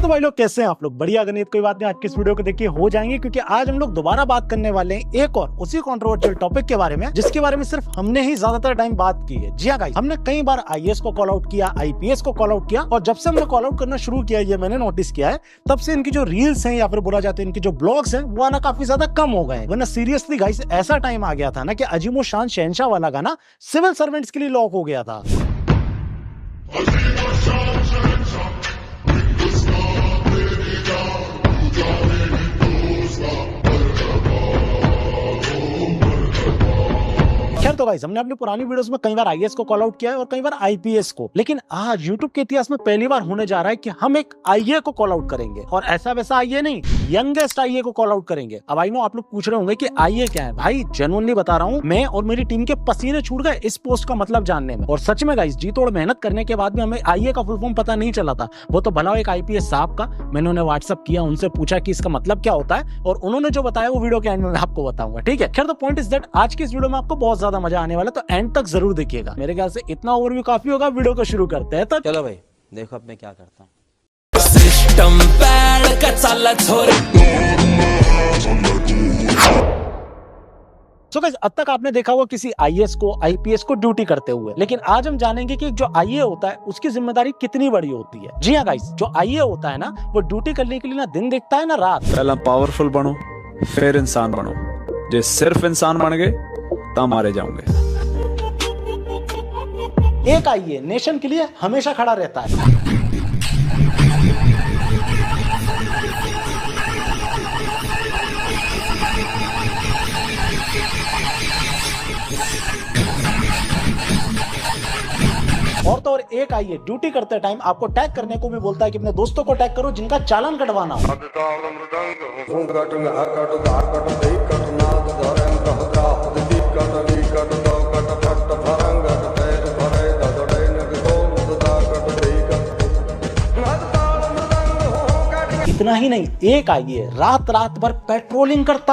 तो भाई लोग कैसे हैं आप लोग? बढ़िया। अगर नहीं तो कोई बात नहीं, आज की इस वीडियो को देखिए हो जाएंगे, क्योंकि आज हम लोग दोबारा बात करने वाले हैं एक और उसी कंट्रोवर्शियल टॉपिक के बारे में, जिसके बारे में सिर्फ हमने ही ज्यादातर टाइम बात की है। जी हाँ गाइस, हमने कई बार आईएएस को कॉल आउट किया, आईपीएस को कॉल आउट किया, और जब से हमने कॉल आउट करना शुरू किया, ये मैंने नोटिस किया है, तब से इनकी जो रील्स हैं या फिर बोला जाता है इनके जो ब्लॉग्स हैं वो आना काफी ज्यादा कम हो गए। वरना सीरियसली गाइस, ऐसा टाइम आ गया था ना कि अजीमो शान शहंशाह वाला गाना सिविल सर्वेंट्स के लिए लॉक हो गया था। खैर तो गाइस, हमने अपनी पुरानी वीडियोस में कई बार आईएएस को कॉल आउट किया है और कई बार आईपीएस को, लेकिन आज यूट्यूब के इतिहास में पहली बार होने जा रहा है कि हम एक आईए को कॉल आउट करेंगे, और ऐसा वैसा आईए नहीं, यंगेस्ट आईए को कॉल आउट करेंगे। अब आई नो आप लोग पूछ रहे होंगे कि आईए क्या है। भाई जेन्युइनली बता रहा हूँ, मैं और मेरी टीम के पसीने छूट गए इस पोस्ट का मतलब जानने में। और सच में गाइस, जी तोड़ मेहनत करने के बाद भी हमें आईए का फुल फॉर्म पता नहीं चला था। वो तो भला एक आईपीएस साहब का, मैंने उन्हें व्हाट्सअप किया, उनसे पूछा कि इसका मतलब क्या होता है, और उन्होंने जो बताया वो वीडियो के एंड में आपको बताऊंगा, ठीक है। खैर तो पॉइंट इज दैट आज की इस वीडियो में आपको बहुत ज्यादा मजा आने वाला, तो एंड तक जरूर देखिएगा। मेरे ख्याल से इतना ओवरव्यू काफी होगा। वीडियो को शुरू करते हैं। तो चलो भाई, देखो अब मैं क्या करता हूँ। सिस्टम पैड का चाला छोरे। सो गाइस, अब तक आपने देखा होगा किसी आईएएस को, आईपीएस को ड्यूटी करते हुए, लेकिन आज हम जानेंगे कि जो आईए होता है उसकी जिम्मेदारी कितनी बड़ी होती है। जी हाँ गाइस, जो आईए होता है ना, वो ड्यूटी करने के लिए ना दिन देखता है ना रात। पहला पावरफुल बनो, फिर इंसान बनो। जे सिर्फ इंसान बन गए तब मारे जाओगे। एक आईए नेशन के लिए हमेशा खड़ा रहता है। और तो और एक आईए ड्यूटी करते टाइम आपको टैग करने को भी बोलता है कि अपने दोस्तों को टैग करो जिनका चालान कटवाना हो। इतना ही नहीं, एक आईए रात रात भर पेट्रोलिंग करता।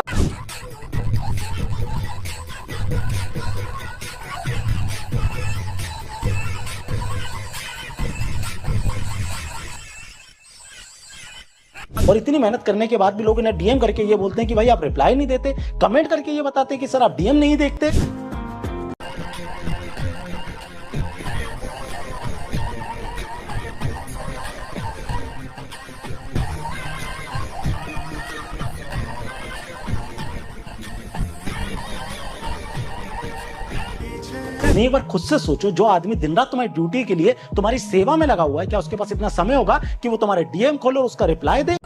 और इतनी मेहनत करने के बाद भी लोग इन्हें डीएम करके ये बोलते हैं कि भाई आप रिप्लाई नहीं देते, कमेंट करके ये बताते हैं कि सर आप डीएम नहीं देखते। एक बार खुद से सोचो, जो आदमी दिन रात तुम्हारी ड्यूटी के लिए तुम्हारी सेवा में लगा हुआ है, क्या उसके पास इतना समय होगा कि वो तुम्हारे डीएम खोले और उसका रिप्लाई दे?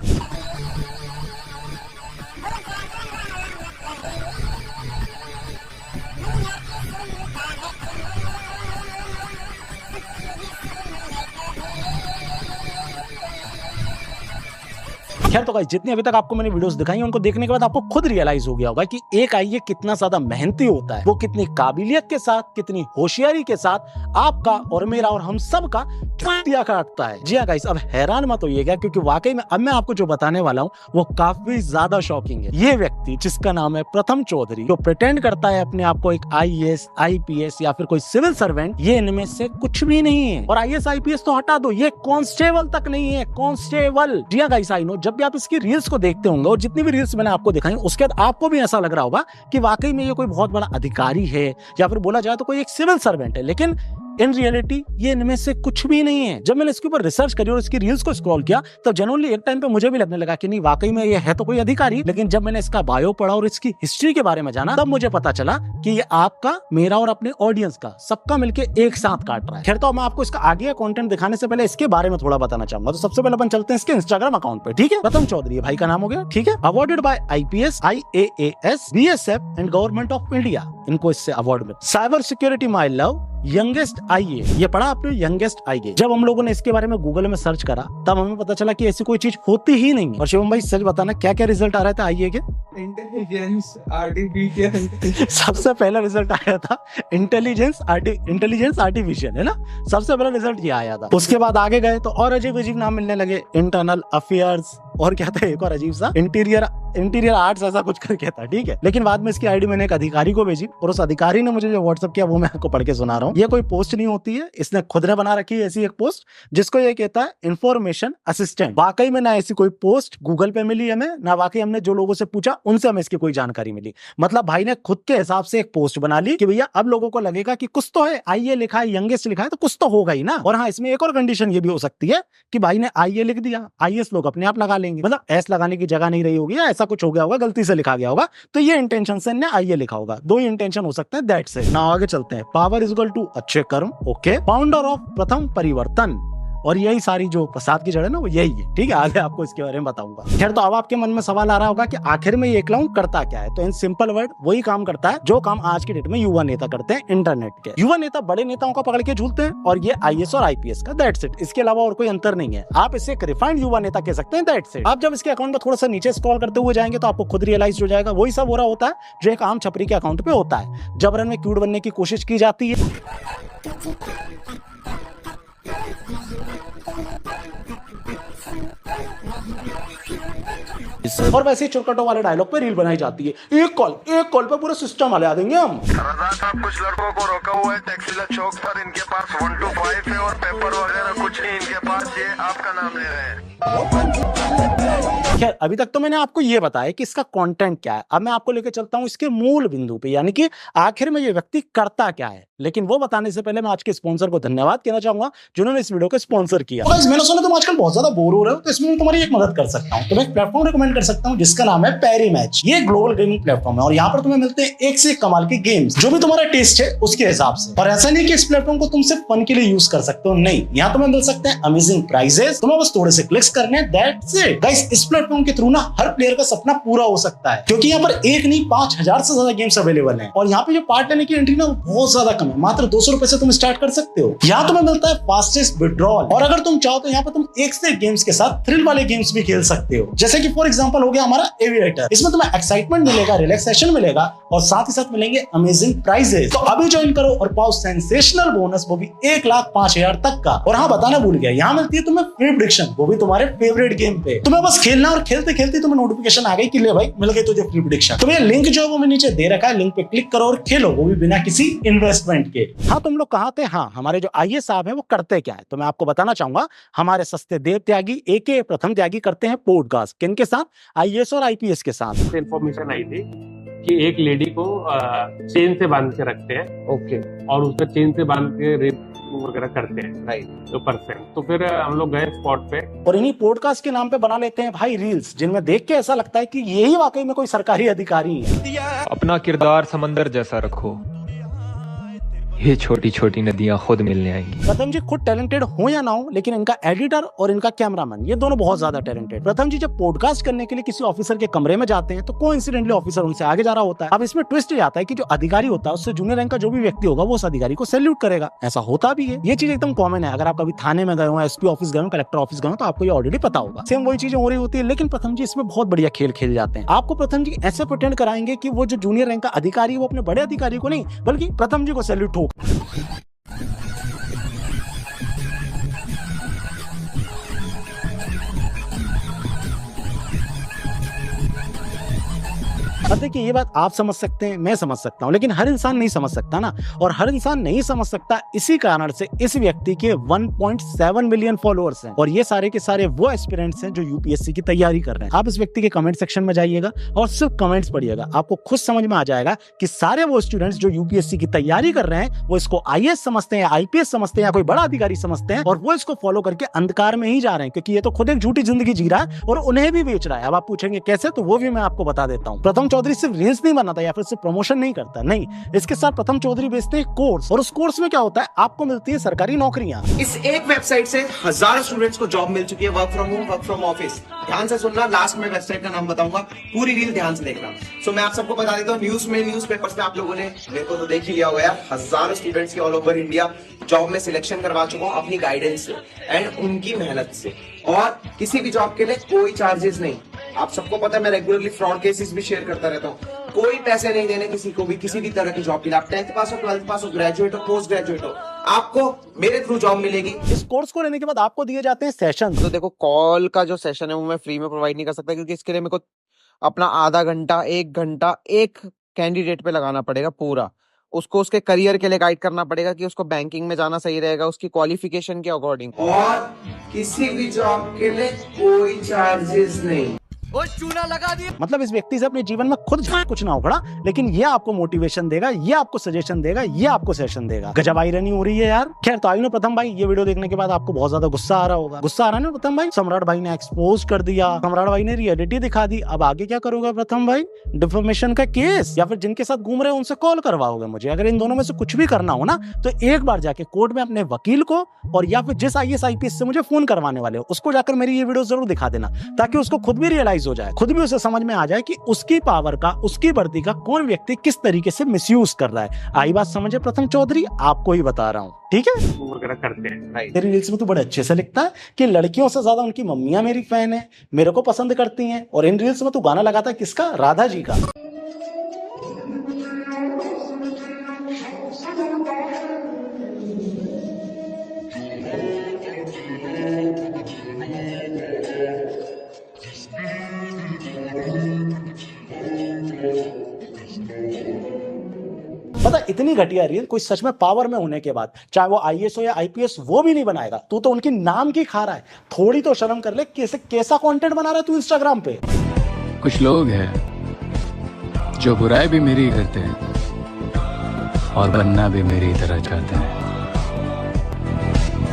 खैर तो गाइस, जितनी अभी तक आपको मैंने वीडियोस दिखाई हैं, उनको देखने के बाद आपको खुद रियलाइज हो गया होगा कि एक आईए कितना ज्यादा मेहनती होता है। वो कितनी काबिलियत के साथ, कितनी होशियारी के साथ आपका और मेरा और हम सब का दिया काटता है। जी हाँ गाइस, अब हैरान मत होइएगा, क्योंकि वाकई में अब मैं आपको जो बताने वाला हूँ वो काफी ज्यादा शॉकिंग है। ये व्यक्ति, जिसका नाम है प्रथम चौधरी, जो प्रिटेंड करता है अपने आप को एक आईएएस, आईपीएस या फिर कोई सिविल सर्वेंट, ये इनमें से कुछ भी नहीं है। और आईएएस आईपीएस तो हटा दो, ये कांस्टेबल तक नहीं है, कांस्टेबल। जी हाँ गाइस, आई नो, जब भी आप इसकी रील्स को देखते होंगे, और जितनी भी रील्स मैंने आपको दिखाई, उसके बाद आपको भी ऐसा लग रहा होगा कि वाकई में ये कोई बहुत बड़ा अधिकारी है, या फिर बोला जाए तो कोई एक सिविल सर्वेंट है, लेकिन इन रियलिटी ये इनमें से कुछ भी नहीं है। जब मैंने इसके ऊपर रिसर्च करी और इसकी रील्स को स्क्रॉल किया, तो जनरली एक टाइम पे मुझे भी लगने लगा कि नहीं, वाकई में ये है तो कोई अधिकारी। लेकिन जब मैंने इसका बायो पढ़ा और इसकी हिस्ट्री के बारे में जाना, तब मुझे पता चला कि ये आपका, मेरा और अपने ऑडियंस का, सबका मिलके एक साथ काट रहा है। खैर तो मैं आपको इसका आगे का कंटेंट दिखाने से पहले इसके बारे में थोड़ा बताना चाहूंगा। तो सबसे पहले अपन चलते हैं इसके इंस्टाग्राम अकाउंट पे, ठीक है। प्रथम चौधरी भाई का नाम हो गया, ठीक है। Awarded bye IPS, IAS, BSF and government of India. इनको इससे अवार्ड मिला। Cyber security my love, youngest आईए। ये पढ़ा आपने, यंगेस्ट आईए। जब हम लोगों ने इसके बारे में गूगल में सर्च करा, तब हमें पता चला कि ऐसी कोई चीज होती ही नहीं है। और शिवम भाई, सच बताना, क्या क्या रिजल्ट आ रहा था आईए के? Intelligence artificial. सबसे पहला रिजल्ट आया था इंटेलिजेंस आर्टिफिशियल, है ना। सबसे पहला रिजल्ट ये आया था। उसके बाद आगे गए तो और अजीब अजीब नाम मिलने लगे, इंटरनल अफेयर्स, और क्या था एक और अजीब सा इंटीरियर आर्ट्स ऐसा कुछ करके था, ठीक है। लेकिन बाद में इसकी आईडी मैंने एक अधिकारी को भेजी और उस अधिकारी ने मुझे जो व्हाट्सअप किया वो मैं आपको पढ़ के सुना रहा हूँ। ये कोई पोस्ट नहीं होती है, इसने खुद ने बना रखी है ऐसी एक पोस्ट जिसको ये कहता है इंफॉर्मेशन असिस्टेंट। वाकई में ना ऐसी कोई पोस्ट गूगल पे मिली हमें, ना वाकई हमने जो लोगों से पूछा उनसे हमें इसकी कोई जानकारी मिली। मतलब भाई ने खुद के हिसाब से एक पोस्ट बना ली कि भैया अब लोगों को लगेगा कि कुछ तो है, आईए लिखा है, यंगेस्ट लिखा है, तो कुछ तो होगा ही ना। और हाँ, इसमें एक और कंडीशन ये भी हो सकती है कि भाई ने आईए लिख दिया, आईएस लोग अपने आप लगा लेंगे, मतलब एस लगाने की जगह नहीं रही होगी या ऐसा कुछ हो गया होगा, गलती से लिखा गया होगा, तो ये इंटेंशन से ने आईए लिखा होगा। दो ही इंटेंशन हो सकते हैं, दैट्स इट। ना आगे चलते हैं। पावर इज इक्वल टू अच्छे कर्म, ओके। फाउंडर ऑफ प्रथम परिवर्तन, और यही सारी जो प्रसाद की जड़ है ना वो यही है, ठीक है। आगे आपको इसके बारे में बताऊंगा। खैर, तो अब आपके मन में सवाल आ रहा होगा कि आखिर में ये क्लाउन करता क्या है। तो इन सिंपल वर्ड वही काम करता है जो काम आज की डेट में युवा नेता करते हैं इंटरनेट के। युवा नेता बड़े नेताओं का पकड़ के झूलते हैं और ये आईएएस और आईपीएस का, दैट्स इट। इसके अलावा और कोई अंतर नहीं है। आप इसे एक रिफाइंड युवा नेता कह सकते हैं, दैट्स इट। आप जब इसके अकाउंट में थोड़ा सा नीचे स्क्रॉल करते हुए जाएंगे तो आपको खुद रियलाइज हो जाएगा वही सब हो रहा होता है जो एक आम छपरी के अकाउंट पे होता है। जबरन में क्यूट बनने की कोशिश की जाती है, और वैसे चुरकटों वाले डायलॉग पे रील बनाई जाती है। एक कॉल पे पूरा सिस्टम हला देंगे हम। रजा साहब, कुछ लड़कों को रोका हुआ है टैक्सीला चौक पर, इनके पास 1 to 5 है और पेपर वगैरह कुछ नहीं इनके पास, ये आपका नाम ले रहे हैं। खैर, अभी तक तो मैंने आपको ये बताया कि इसका कंटेंट क्या है। अब मैं आपको लेकर चलता हूँ इसके मूल बिंदु पे, यानी कि आखिर में ये व्यक्ति करता क्या है। लेकिन वो बताने से पहले मैं आज के स्पॉन्सर को धन्यवाद कहना चाहूंगा जिन्होंने इस वीडियो को स्पॉन्सर किया। तो मैंने सुना तुम आजकल बहुत ज्यादा बोर हो रहे हो, तो इसमें मैं तुम्हारी एक मदद कर सकता हूँ। तो मैं एक प्लेटफॉर्म रिकमेंड कर सकता हूँ जिसका नाम है पैरी मैच। ये ग्लोबल गेमिंग प्लेटफॉर्म है और यहाँ पर तुम्हें मिलते हैं एक से एक कमाल के गेम्स, जो भी तुम्हारा टेस्ट है उसके हिसाब से। और ऐसा नहीं कि इस प्लेटफॉर्म को तुम सिर्फ फन के लिए यूज कर सकते हो, नहीं, यहाँ तुम्हें मिल सकते हैं अमेजिंग प्राइजेस। तुम्हें बस थोड़े से क्लिक्स करने हैं, दैट्स इट। गाइस, इस प्लेटफॉर्म के थ्रू ना हर प्लेयर का सपना पूरा हो सकता है, क्योंकि यहाँ पर एक नहीं 5000 से ज्यादा गेम्स अवेलेबल हैं। और यहाँ पे जो पार्ट लेने की एंट्री ना वो बहुत ज्यादा कम है, मात्र 200 रुपए से तुम स्टार्ट कर सकते हो। यहाँ तुम्हें मिलता है फास्टेस्ट विड्रॉल, और अगर तुम चाहो तो यहाँ पे तुम एक से एक गेम्स के साथ थ्रिल वाले गेम्स भी खेल सकते हो। जैसे कि फॉर एग्जांपल हो गया हमारा एविएटर। इसमें तुम्हें एक्साइटमेंट मिलेगा, रिलैक्सेशन मिलेगा और साथ ही साथ मिलेंगे अमेजिंग प्राइजेस। तो अभी ज्वाइन करो और पाओ सेंसेशनल बोनस, वो भी 1,05,000 तक का। और हाँ, बताना भूल गया, यहाँ मिलती है तुम्हें फ्री प्रेडिक्शन, वो भी तुम्हारे फेवरेट गेम पे। तुम्हें बस खेलना और खेलते खेलते तुम्हें नोटिफिकेशन आ गई कि ले भाई मिल गई तुझे फ्री प्रेडिक्शन। तुम्हें लिंक जो है वो मैं नीचे दे रखा है, लिंक पे क्लिक करो और खेलो, वो भी बिना किसी इन्वेस्टमेंट के। हाँ, तुम लोग कहा थे, हाँ, हमारे जो आईएएस साहब हैं वो करते क्या है। तो मैं आपको बताना चाहूंगा, हमारे सस्ते देव त्यागी एके प्रथम त्यागी करते हैं पॉडकास्ट। किनके साथ? आईएएस और आईपीएस के साथ। इन्फॉर्मेशन आई थी कि एक लेडी को चेन से बांध के रखते हैं, ओके, और उसमें चेन से बांध के रेप वगैरह करते हैं, राइट। तो परसेंट। तो फिर हम लोग गए स्पॉट पे, और इन्हीं पॉडकास्ट के नाम पे बना लेते हैं भाई रील्स, जिनमें देख के ऐसा लगता है कि यही वाकई में कोई सरकारी अधिकारी है। अपना किरदार समंदर जैसा रखो, ये छोटी छोटी नदियां खुद मिलने आएंगी। प्रथम जी खुद टैलेंटेड हो या ना हो, लेकिन इनका एडिटर और इनका कैमरामैन ये दोनों बहुत ज्यादा टैलेंटेड। प्रथम जी जब पॉडकास्ट करने के लिए किसी ऑफिसर के कमरे में जाते हैं तो कोइंसिडेंटली ऑफिसर उनसे आगे जा रहा होता है। अब इसमें ट्विस्ट ये आता है कि जो अधिकारी होता है उससे जूनियर रैंक का जो भी व्यक्ति होगा वो उस अधिकारी को सैल्यूट करेगा। ऐसा होता भी है, ये चीज एकदम कॉमन है। अगर आप कभी थाने में गए हो, एसपी ऑफिस गए हो, कलेक्टर ऑफिस गए हो, तो आपको ये ऑलरेडी पता होगा। सेम वही चीजें हो रही होती है, लेकिन प्रथम जी इसमें बहुत बढ़िया खेल खेल जाते हैं। आपको प्रथम जी ऐसे प्रिटेंड कराएंगे कि वो जो जूनियर रैंक का अधिकारी वो अपने बड़े अधिकारी को नहीं बल्कि प्रथम जी को सैल्यूट हो। अब देखिए, ये बात आप समझ सकते हैं, मैं समझ सकता हूं, लेकिन हर इंसान नहीं समझ सकता ना। और हर इंसान नहीं समझ सकता, इसी कारण से इस व्यक्ति के 1.7 मिलियन फॉलोअर्स हैं। और ये सारे के सारे वो एस्पिरेंट्स हैं जो यूपीएससी की तैयारी कर रहे हैं। आप इस व्यक्ति के कमेंट सेक्शन में जाइएगा और सिर्फ कमेंट्स पढ़िएगा, आपको खुद समझ में आ जाएगा कि सारे वो स्टूडेंट्स जो यूपीएससी की तैयारी कर रहे हैं वो इसको आईएएस समझते हैं, आईपीएस समझते हैं या कोई बड़ा अधिकारी समझते हैं, और वो इसको फॉलो करके अंधकार में ही जा रहे हैं, क्योंकि ये तो खुद एक झूठी जिंदगी जी रहा है और उन्हें भी बेच रहा है। अब आप पूछेंगे कैसे, तो वो भी मैं आपको बता देता हूँ। प्रथम चौधरी सिर्फ रील्स नहीं बनाता या फिर सिर्फ प्रमोशन नहीं करता, नहीं, इसके साथ प्रथम चौधरी बेचते हैं कोर्स, और उस कोर्स में क्या होता है, आपको मिलती है सरकारी नौकरियां। इस एक वेबसाइट से हजारों स्टूडेंट्स को जॉब मिल चुकी है, work from home, work from office. ध्यान से सुनना, लास्ट में वेबसाइट का नाम बताऊंगा, पूरी रील ध्यान से देखना। सो मैं आप सबको बता देता हूँ, न्यूज़पेपर्स में आप लोगों ने मेरे को तो देख ही लिया होगा यार, हजारों स्टूडेंट्स के ऑल ओवर इंडिया जॉब में सिलेक्शन करवा चुका हूँ अपनी गाइडेंस से एंड उनकी मेहनत से, और किसी भी जॉब के लिए कोई चार्जेस नहीं। आप सबको पता है मैं रेगुलरली फ्रॉड केसेस भी शेयर करता रहता हूँ। कोई पैसे नहीं देने किसी को भी, किसी भी तरह की जॉब के लिए। आप 10th पास हो, 12th पास हो, ग्रेजुएट हो, पोस्ट ग्रेजुएट हो, आपको मेरे थ्रू जॉब मिलेगी। इस कोर्स को लेने के बाद आपको दिए जाते हैं सेशन। तो देखो कॉल का जो सेशन है वो मैं फ्री में प्रोवाइड नहीं कर सकता, क्योंकि इसके लिए मेरे को अपना आधा घंटा 1 घंटा एक कैंडिडेट पे लगाना पड़ेगा पूरा। उसको उसके करियर के लिए गाइड करना पड़ेगा कि उसको बैंकिंग में जाना सही रहेगा उसकी क्वालिफिकेशन के अकॉर्डिंग। और किसी भी जॉब के लिए कोई चार्जेस नहीं। मतलब इस व्यक्ति से अपने जीवन में खुद कुछ ना उखड़ा, लेकिन ये आपको मोटिवेशन देगा, ये आपको सजेशन देगा, ये आपको सेशन देगा। गजब आयरनी हो रही है यार। खैर तो आइए प्रथम भाई, ये वीडियो देखने के बाद आपको बहुत ज्यादा गुस्सा आ रहा होगा। गुस्सा आ रहा है ना प्रथम भाई? सम्राट भाई ने एक्सपोज कर दिया, सम्राट भाई ने रियलिटी दिखा दी। अब आगे क्या करोगे प्रथम भाई? डिफेमेशन का केस, या फिर जिनके साथ घूम रहे हो उनसे कॉल करवाओगे मुझे? अगर इन दोनों में से कुछ भी करना हो ना, तो एक बार जाके कोर्ट में अपने वकील को और या फिर जिस IAS IPS से मुझे फोन करवाने वाले हो उसको जाकर मेरी ये वीडियो जरूर दिखा देना, ताकि उसको खुद भी रियलाइज हो जाए, खुद भी उसे समझ में आ जाए कि उसकी पावर का, उसकी वर्दी का कौन व्यक्ति किस तरीके से मिसयूज कर रहा है। आई बात समझे प्रथम चौधरी? आपको ही बता रहा हूँ, ठीक है? वगैरह करते हैं। तेरी रील्स में तो बड़े अच्छे से लिखता है कि लड़कियों से ज्यादा उनकी मम्मियां मेरी फैन है, मेरे को पसंद करती हैं, और इन रील्स में तू गाना लगाता है किसका? राधा जी का। पता इतनी घटिया रील कोई सच में पावर में होने के बाद, चाहे वो IAS हो या IPS, वो भी नहीं बनाएगा। तू तो उनकी नाम की खा रहा है। थोड़ी तो शर्म कर ले, कैसा कंटेंट बना रहा है तू इंस्टाग्राम पे। कुछ लोग हैं जो बुराई भी मेरी करते हैं और बनना भी मेरी तरह चाहते हैं।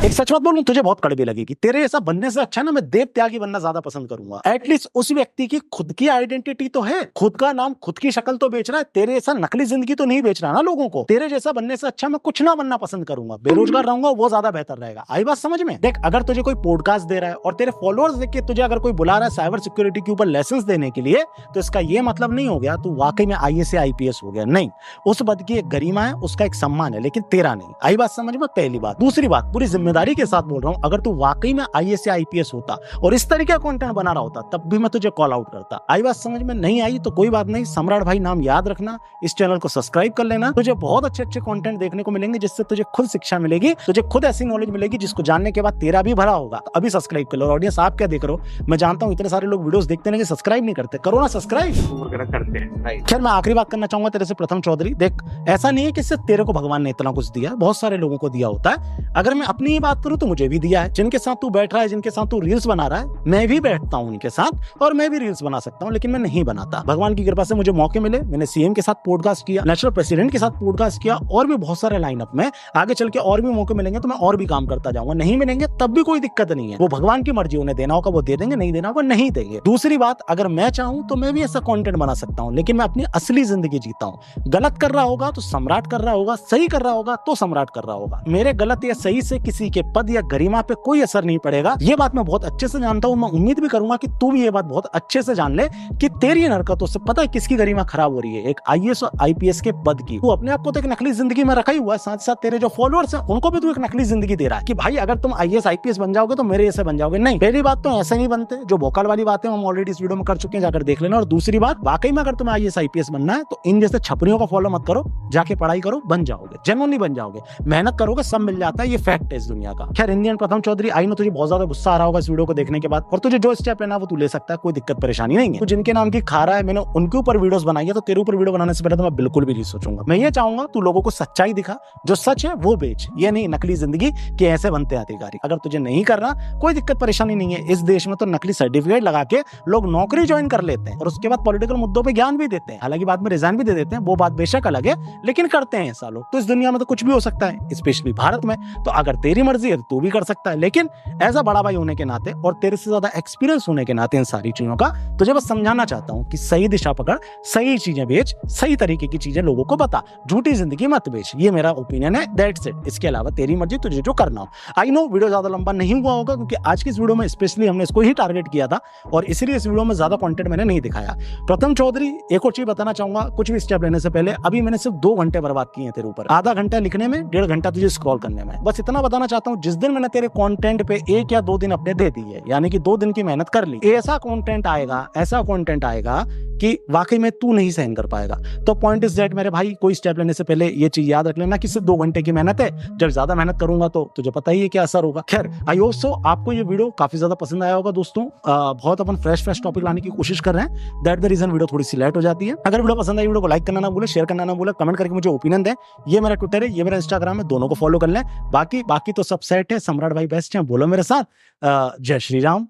एक सच बात बोलूं, तुझे बहुत कड़वी लगेगी। तेरे ऐसा बनने से अच्छा ना मैं देव त्यागी बनना ज्यादा पसंद करूंगा। एटलीस्ट उस व्यक्ति की खुद की आइडेंटिटी तो है, खुद का नाम, खुद की शक्ल तो बेच रहा है। तेरे ऐसा नकली जिंदगी तो नहीं बेच रहा ना लोगों को। तेरे जैसा बनने से अच्छा मैं कुछ ना बनना पसंद करूंगा, बेरोजगार रहूंगा, वो ज्यादा बेहतर रहेगा। आई बात समझ में? देख, अगर तुझे कोई पॉडकास्ट दे रहा है और तेरे फॉलोअर्स देख के तुझे अगर कोई बुला रहा है साइबर सिक्योरिटी के ऊपर लेसन देने के लिए, तो इसका ये मतलब नहीं हो गया तू वाकई में IAS या IPS हो गया। नहीं, उस पद की एक गरिमा है, उसका एक सम्मान है, लेकिन तेरा नहीं। आई बात समझ में? पहली बात। दूसरी बात, पूरी जिम्मेदारी के साथ बोल रहा हूं, अगर तू वाकई में IAS या IPS होता और इस तरीके का कंटेंट बना रहा होता, तब भी मैं तुझे कॉल आउट करता। आई बात समझ में? नहीं आई तो कोई बात नहीं। सम्राट भाई नाम याद रखना, इस चैनल को सब्सक्राइब कर लेना। तुझे बहुत अच्छे अच्छे कंटेंट देखने को मिलेंगे, जिससे तुझे खुद शिक्षा मिलेगी, तुझे खुद ऐसी नॉलेज मिलेगी जिसको जानने के बाद तेरा भी भला होगा। अभी सब्सक्राइब कर लो। ऑडियंस आप क्या देख रहे हो? मैं जानता हूं इतने सारे लोग वीडियोस देखते हैं, सब्सक्राइब नहीं करते। करो ना सब्सक्राइब वगैरह करते हैं। खैर मैं आखिरी बात करना चाहूंगा तेरे से प्रथम चौधरी। देख, ऐसा नहीं है कि सिर्फ तेरे को भगवान ने इतना कुछ दिया, बहुत सारे लोगों को दिया होता है। अगर मैं अपनी ही बात करूं तो मुझे भी दिया है। जिनके साथ तू बैठ रहा है, जिनके साथ तू रील्स बना रहा है, मैं भी बैठता हूं उनके साथ और मैं भी रील्स बना सकता हूं, लेकिन मैं नहीं बनाता। भगवान की कृपा से मुझे मौके मिले, मैंने CM के साथ पॉडकास्ट किया, नेशनल प्रेसिडेंट के साथ पॉडकास्ट किया, और भी बहुत सारे लाइनअप में। आगे चल के और भी मौके मिलेंगे तो मैं और भी काम करता जाऊंगा। नहीं मिलेंगे तब भी कोई दिक्कत नहीं है, वो भगवान की मर्जी। उन्हें देना होगा वो दे देंगे, नहीं देना होगा नहीं देंगे। दूसरी बात, अगर मैं चाहूं तो मैं भी ऐसा कंटेंट बना सकता हूं, लेकिन मैं अपनी असली जिंदगी जीता हूं। गलत कर रहा होगा तो सम्राट कर रहा होगा, सही कर रहा होगा तो सम्राट कर रहा होगा। मेरे गलत या सही से किसी के पद या गरिमा पे कोई असर नहीं पड़ेगा। ये बात मैं बहुत अच्छे से जानता हूं। मैं उम्मीद भी करूंगा कि तू भी ये बात बहुत अच्छे से जान ले कि तेरी इन हरकतों से पता है किसकी गरिमा खराब हो रही है? एक IAS और IPS के पद की। तू अपने आप को तो एक नकली जिंदगी में रखा ही हुआ है, साथ साथ तेरे जो फॉलोअर्स हैं उनको भी तू एक नकली जिंदगी दे रहा है कि भाई अगर तुम IAS IPS बन जाओगे तो मेरे जैसे बन जाओगे। नहीं, पहली बात तो ऐसे नहीं बनते। जो भोकाल वाली बातें हम ऑलरेडी इस वीडियो में कर चुके हैं, जाकर देख लेना। और दूसरी बात, वाकई में अगर तुम्हें IAS IPS बनना है तो इन जैसे छपरियों को फॉलो मत करो, जाके पढ़ाई करो, बन जाओगे, जेन्युइनली बन जाओगे। मेहनत करोगे सब मिल जाता है, ये फैक्ट है इस दुनिया का। खैर इंडियन प्रथम चौधरी, आई नो तुझे बहुत ज्यादा गुस्सा आ रहा होगा इस वीडियो को देखने के बाद, और तुझे जो स्टेप लेना वो तू ले सकता है, कोई दिक्कत परेशानी नहीं है। तो जिनके नाम की खा रहा है, मैंने उनके ऊपर वीडियोस बनाई है, तो तेरे ऊपर वीडियो बनाने से पहले तो मैं बिल्कुल भी नहीं सोचूंगा। मैं ये चाहूंगा तू लोगों को सच्चाई दिखा, जो सच है वो बेच, ये नहीं नकली जिंदगी कि ऐसे बनते हैं अधिकारी। अगर तुझे नहीं करना कोई दिक्कत परेशानी नहीं है। इस देश में तो नकली सर्टिफिकेट लगा के लोग नौकरी ज्वाइन कर लेते हैं और उसके बाद पॉलिटिकल मुद्दों पे ज्ञान भी देते हैं, हालांकि बाद में रिजाइन भी दे देते हैं, वो बात बेशक अलग है, लेकिन करते हैं ऐसा लोग। तो इस दुनिया में तो कुछ भी हो सकता है, स्पेशली भारत में। तो अगर तेरी मर्जी है तो तू भी कर सकता है, लेकिन एज अ बड़ा भाई होने के नाते और तेरे से ज्यादा एक्सपीरियंस होने के नाते इन सारी चीजों का तुझे बस समझाना चाहता हूं कि सही दिशा पकड़, सही चीजें बेच, सही तरीके की चीजें लोगों को बता, झूठी जिंदगी मत बेच। ये मेरा ओपिनियन है, दैट्स इट। इसके अलावा तेरी मर्जी, तुझे जो करना हो। आई नो वीडियो ज्यादा लंबा नहीं हुआ होगा, क्योंकि आज की इस वीडियो में स्पेशली हमने इसको ही टारगेट किया था और इसलिए इस वीडियो में ज्यादा कंटेंट मैंने नहीं दिखाया। प्रथम चौधरी, एक और चीज बताना चाहूंगा, कुछ भी स्टेप लेने से पहले अभी मैंने सिर्फ 2 घंटे बर्बाद किए हैं तेरे ऊपर। आधा घंटा लिखने में, 1.5 घंटा तुझे स्क्रॉल करने में। बस इतना बताना चाहता हूँ जिस दिन मैंने तेरे कंटेंट पे 1 या 2 दिन अपने दे दिए, यानी कि 2 दिन की मेहनत कर ली, ऐसा कंटेंट आएगा कि वाकई में तू नहीं सहन कर पाएगा। तो पॉइंट इज दैट मेरे भाई, कोई स्टेप लेने से पहले ये चीज याद रख लेना कि सिर्फ 2 घंटे की मेहनत है, जब ज्यादा मेहनत करूंगा तो तुझे पता ही है क्या असर होगा। खैर, आई होप सो आपको ये वीडियो काफी ज्यादा पसंद आया होगा दोस्तों। बहुत अपन फ्रेश टॉपिक लाने की कोशिश कर रहे हैं, दैट द रीजन वीडियो थोड़ी सी लेट हो जाती है। अगर वीडियो पसंद आई, वीडियो को लाइक करना ना भूले, शेयर करना ना भूले, कमेंट करके मुझे ओपिनियन दें। ये मेरा ट्विटर है, ये मेरा इंस्टाग्राम है, दोनों को फॉलो कर लें। बाकी तो सब सेट है, सम्राट भाई बेस्ट है, बोलो मेरे साथ जय श्री राम।